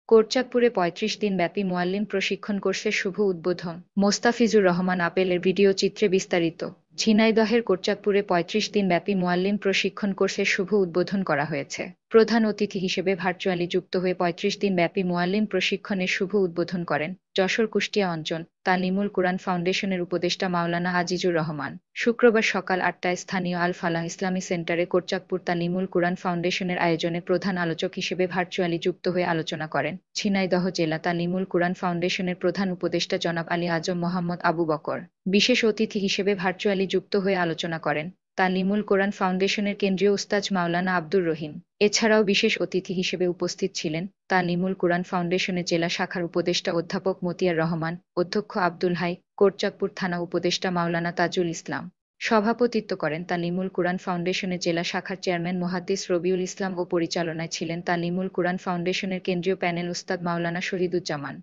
কোটচাঁদপুরে ৩৫ দিনব্যাপী মোয়াল্লিম প্রশিক্ষণ কোর্সের শুভ উদ্বোধন। মোস্তাফিজুর রহমান আপেলের ভিডিও চিত্রে বিস্তারিত। ঝিনাইদহের কোটচাঁদপুরে ৩৫ দিনব্যাপী মোয়াল্লিম প্রশিক্ষণ কোর্সের শুভ উদ্বোধন করা হয়েছে। প্রধান অতিথি হিসেবে ভার্চুয়ালি যুক্ত হয়ে ৩৫ দিনব্যাপী মোয়াল্লিম প্রশিক্ষণের শুভ উদ্বোধন করেন যশোর কুষ্টিয়া অঞ্চল তালিমুল কুরআন ফাউন্ডেশনের উপদেষ্টা মাওলানা আজিজুর রহমান। শুক্রবার সকাল ৮টায় স্থানীয় আল ফালাহ ইসলামী সেন্টারে কোটচাঁদপুর তালিমুল কুরআন ফাউন্ডেশনের আয়োজনে প্রধান আলোচক হিসেবে ভার্চুয়ালি যুক্ত হয়ে আলোচনা করেন ঝিনাইদহ জেলা তালিমুল কুরআন ফাউন্ডেশনের প্রধান উপদেষ্টা জনাব আলী আজম মোহাম্মদ আবু বকর। বিশেষ অতিথি হিসেবে ভার্চুয়ালি যুক্ত হয়ে আলোচনা করেন তালিমুল কোরআন ফাউন্ডেশনের কেন্দ্রীয় উস্তাজ মাওলানা আব্দুর রহিম। এছাড়াও বিশেষ অতিথি হিসেবে উপস্থিত ছিলেন তালিমুল কুরআন ফাউন্ডেশনের জেলা শাখার উপদেষ্টা অধ্যাপক মতিয়ার রহমান, অধ্যক্ষ আব্দুল হাই, কোটচাঁদপুর থানা উপদেষ্টা মাওলানা তাজুল ইসলাম। সভাপতিত্ব করেন তালিমুল কুরআন ফাউন্ডেশনের জেলা শাখার চেয়ারম্যান মুহাদ্দিস রবিউল ইসলাম ও পরিচালনায় ছিলেন তালিমুল কুরআন ফাউন্ডেশনের কেন্দ্রীয় প্যানেল উস্তাদ মাওলানা শহীদুজ্জামান।